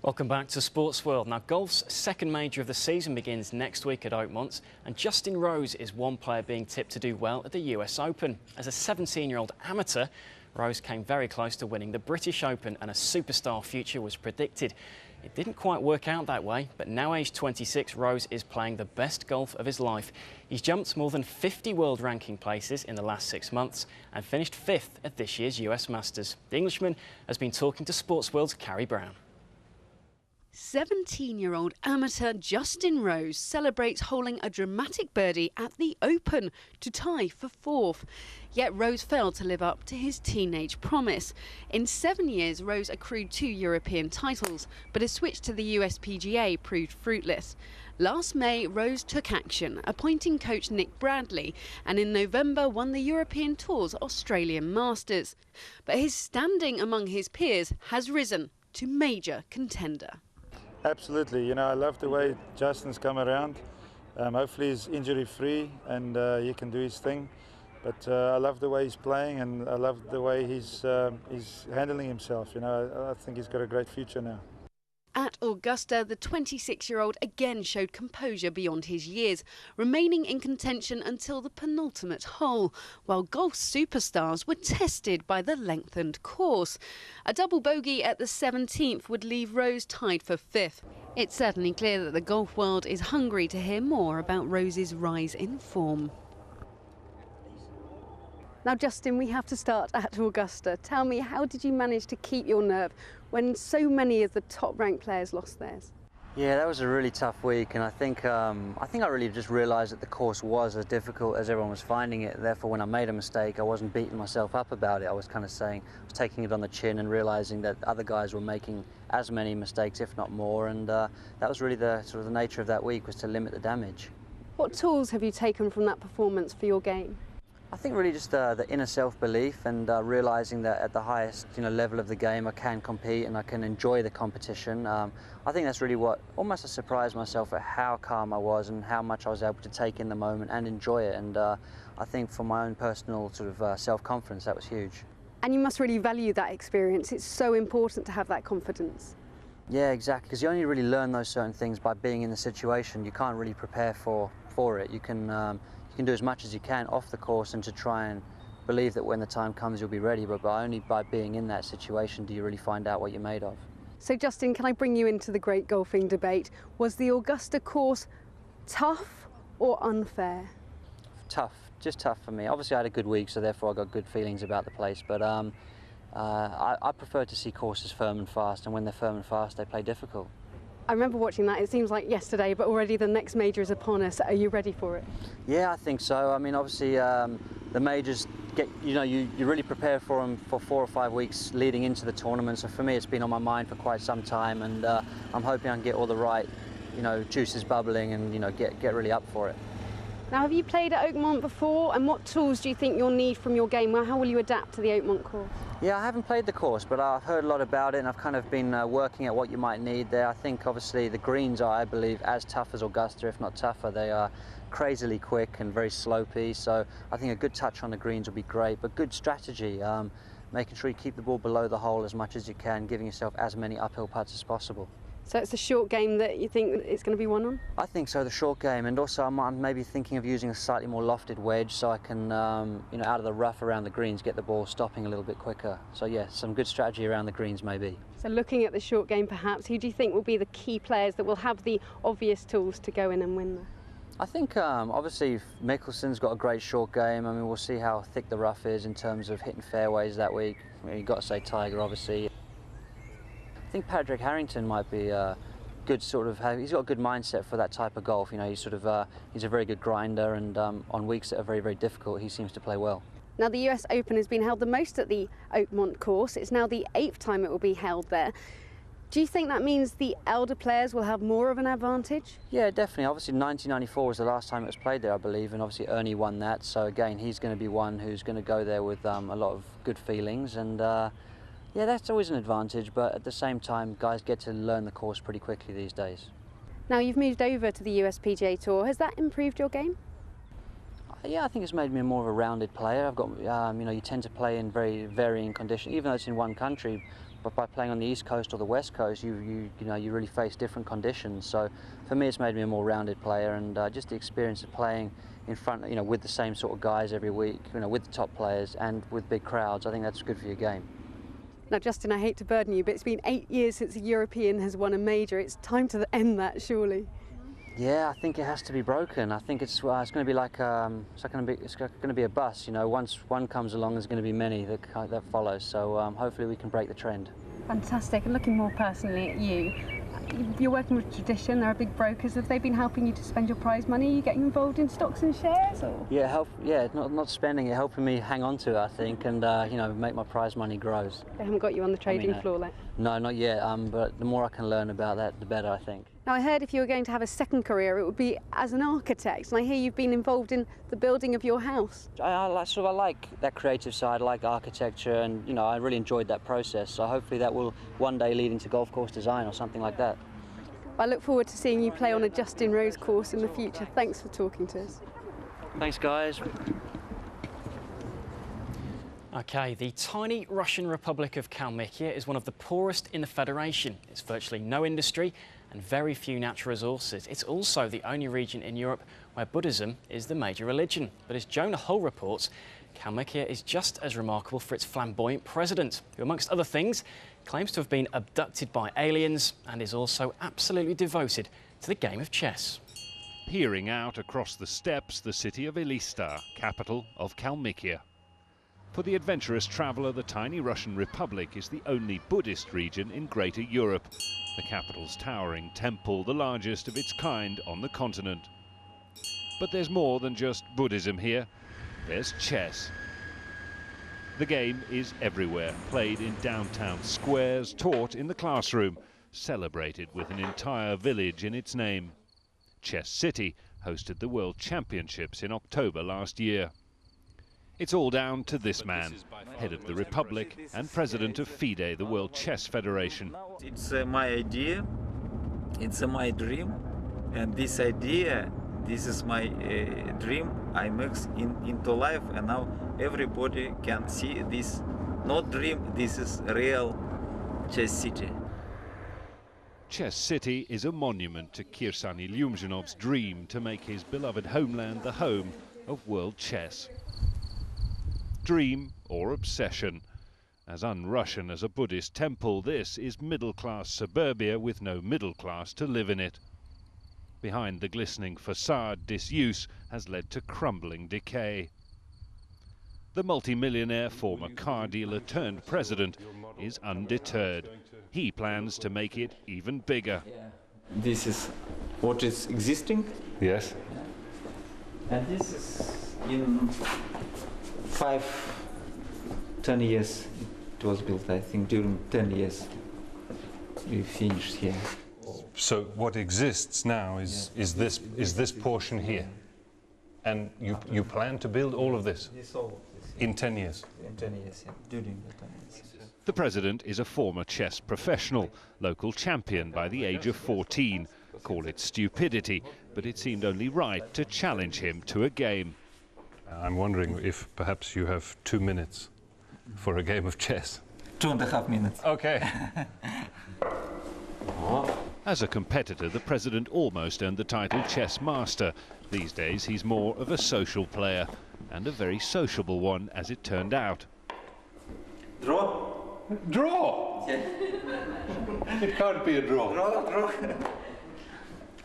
Welcome back to Sportsworld. Now, golf's second major of the season begins next week at Oakmont, and Justin Rose is one player being tipped to do well at the US Open. As a 17-year-old amateur, Rose came very close to winning the British Open, and a superstar future was predicted. It didn't quite work out that way, but now aged 26, Rose is playing the best golf of his life. He's jumped more than 50 world ranking places in the last 6 months and finished 5th at this year's US Masters. The Englishman has been talking to Sportsworld's Carrie Brown. 17-year-old amateur Justin Rose celebrates holing a dramatic birdie at the Open to tie for 4th. Yet Rose failed to live up to his teenage promise. In 7 years, Rose accrued 2 European titles, but a switch to the USPGA proved fruitless. Last May, Rose took action, appointing coach Nick Bradley, and in November won the European Tour's Australian Masters. But his standing among his peers has risen to major contender. Absolutely, I love the way Justin's come around. Hopefully he's injury-free and he can do his thing. But I love the way he's playing, and I love the way he's handling himself. I think he's got a great future now. At Augusta, the 26-year-old again showed composure beyond his years, remaining in contention until the penultimate hole, while golf superstars were tested by the lengthened course. A double bogey at the 17th would leave Rose tied for 5th. It's certainly clear that the golf world is hungry to hear more about Rose's rise in form. Now, Justin, we have to start at Augusta. Tell me, how did you manage to keep your nerve when so many of the top-ranked players lost theirs? Yeah, that was a really tough week, and I think I really just realised that the course was as difficult as everyone was finding it. Therefore, when I made a mistake, I wasn't beating myself up about it. I was kind of saying, I was taking it on the chin and realising that other guys were making as many mistakes, if not more, and that was really the nature of that week, was to limit the damage. What tools have you taken from that performance for your game? I think really just the inner self-belief and realising that at the highest level of the game I can compete and I can enjoy the competition. I think that's really what, almost I surprised myself at how calm I was and how much I was able to take in the moment and enjoy it. And I think for my own personal self-confidence, that was huge. And you must really value that experience. It's so important to have that confidence. Yeah, exactly, because you only really learn those certain things by being in the situation. You can't really prepare for it. You can do as much as you can off the course and to try and believe that when the time comes you'll be ready, but only by being in that situation do you really find out what you're made of. So Justin, can I bring you into the great golfing debate? Was the Augusta course tough or unfair? Tough, just tough for me. Obviously I had a good week, so therefore I got good feelings about the place, but I prefer to see courses firm and fast, and when they're firm and fast they play difficult. I remember watching that. It seems like yesterday, but already the next major is upon us. Are you ready for it? Yeah, I think so. I mean, obviously, the majors get, you really prepare for them for 4 or 5 weeks leading into the tournament. So for me, it's been on my mind for quite some time, and I'm hoping I can get all the right, juices bubbling and get really up for it. Now, have you played at Oakmont before, and what tools do you think you'll need from your game? How will you adapt to the Oakmont course? Yeah, I haven't played the course, but I've heard a lot about it, and I've kind of been working at what you might need there. I think, obviously, the greens are, I believe, as tough as Augusta, if not tougher. They are crazily quick and very slopey, so I think a good touch on the greens will be great, but good strategy, making sure you keep the ball below the hole as much as you can, giving yourself as many uphill putts as possible. So it's a short game that you think it's going to be won on? I think so, the short game, and also I'm maybe thinking of using a slightly more lofted wedge so I can, out of the rough around the greens, get the ball stopping a little bit quicker. So yeah, some good strategy around the greens maybe. So looking at the short game perhaps, who do you think will be the key players that will have the obvious tools to go in and win there? I think obviously Mickelson's got a great short game. I mean, we'll see how thick the rough is in terms of hitting fairways that week. You've got to say Tiger, obviously. I think Patrick Harrington might be good he's got a good mindset for that type of golf. He's he's a very good grinder, and on weeks that are very, very difficult, he seems to play well. Now, the US Open has been held the most at the Oakmont course. It's now the 8th time it will be held there. Do you think that means the elder players will have more of an advantage? Yeah, definitely. Obviously, 1994 was the last time it was played there, I believe, and obviously Ernie won that. So again, he's going to be one who's going to go there with a lot of good feelings, and yeah, that's always an advantage, but at the same time, guys get to learn the course pretty quickly these days. Now, you've moved over to the USPGA Tour. Has that improved your game? Yeah, I think it's made me more of a rounded player. I've got, you know, you tend to play in very varying conditions, even though it's in one country. But by playing on the East Coast or the West Coast, you really face different conditions. So for me, it's made me a more rounded player, and just the experience of playing in front, you know, with the same sort of guys every week, you know, with the top players and with big crowds. I think that's good for your game. Now, Justin, I hate to burden you, but it's been 8 years since a European has won a major. It's time to end that, surely. Yeah, I think it has to be broken. I think it's going to be like it's going to be a bus. You know, once one comes along, there's going to be many that follow. So hopefully we can break the trend. Fantastic. And looking more personally at you, you're working with Tradition. There are big brokers. Have they been helping you to spend your prize money? Are you getting involved in stocks and shares? Or? Yeah, not spending it, helping me hang on to it, I think, and you know, make my prize money grows. They haven't got you on the trading floor yet? No, not yet. But the more I can learn about that, the better, I think. Now, I heard if you were going to have a second career, it would be as an architect, and I hear you've been involved in the building of your house. I like that creative side. I like architecture, and you know, I really enjoyed that process. So hopefully that will one day lead into golf course design or something like that. I look forward to seeing you play on a Justin Rose course in the future. Thanks for talking to us. Thanks, guys. Okay, the tiny Russian Republic of Kalmykia is one of the poorest in the Federation. It's virtually no industry and very few natural resources. It's also the only region in Europe where Buddhism is the major religion. But as Jonah Hull reports, Kalmykia is just as remarkable for its flamboyant president, who, amongst other things, claims to have been abducted by aliens and is also absolutely devoted to the game of chess. Peering out across the steppes, the city of Elista, capital of Kalmykia. For the adventurous traveller, the tiny Russian Republic is the only Buddhist region in Greater Europe. The capital's towering temple, the largest of its kind on the continent. But there's more than just Buddhism here. There's chess. The game is everywhere, played in downtown squares, taught in the classroom, celebrated with an entire village in its name. Chess City hosted the World Championships in October last year. It's all down to this man, head of the Republic and president of FIDE, the World Chess Federation. It's my idea, it's my dream, and this idea, this is my dream I mix into life, and now everybody can see this, not dream, this is real Chess City. Chess City is a monument to Kirsan Ilyumzhinov's dream to make his beloved homeland the home of world chess. Dream or obsession. As un-Russian as a Buddhist temple, this is middle-class suburbia with no middle class to live in it. Behind the glistening facade, disuse has led to crumbling decay. The multi-millionaire former car dealer turned president is undeterred. He plans to make it even bigger. This is what is existing. Yes. And this is in 10 years it was built, I think, during 10 years we finished here. So what exists now is this portion here, and you plan to build all of this in 10 years? In 10 years, yeah, during the 10 years. The president is a former chess professional, local champion by the age of 14. Call it stupidity, but it seemed only right to challenge him to a game. I'm wondering if perhaps you have 2 minutes for a game of chess. 2.5 minutes. Okay. As a competitor, the president almost earned the title chess master. These days, he's more of a social player, and a very sociable one, as it turned out. Draw? Draw! Yeah. It can't be a draw. Draw.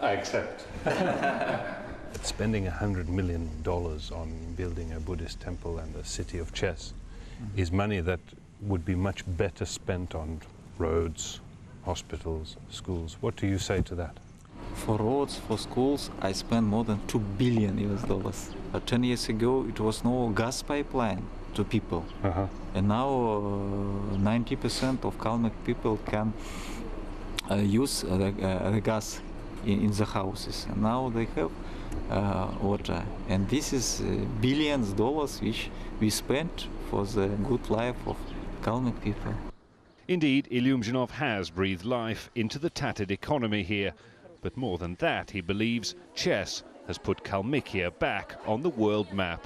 I accept. Spending $100 million on building a Buddhist temple and a city of chess is money that would be much better spent on roads, hospitals, schools. What do you say to that? For roads, for schools, I spent more than $2 billion. 10 years ago, it was no gas pipeline to people. And now 90% of Kalmyk people can use the gas in the houses. And now they have water. And this is billions of dollars which we spent for the good life of Kalmyk people. Indeed, Ilyumzhinov has breathed life into the tattered economy here. But more than that, he believes chess has put Kalmykia back on the world map.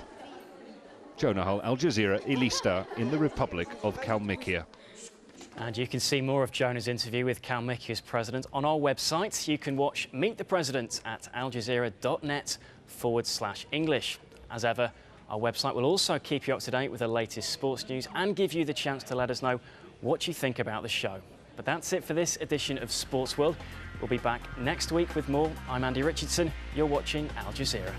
Jonah Hull, Al Jazeera, Elista in the Republic of Kalmykia. And you can see more of Jonah's interview with Kalmykia's president on our website. You can watch Meet the President at aljazeera.net/English. As ever, our website will also keep you up to date with the latest sports news and give you the chance to let us know what you think about the show. But that's it for this edition of Sports World. We'll be back next week with more. I'm Andy Richardson. You're watching Al Jazeera.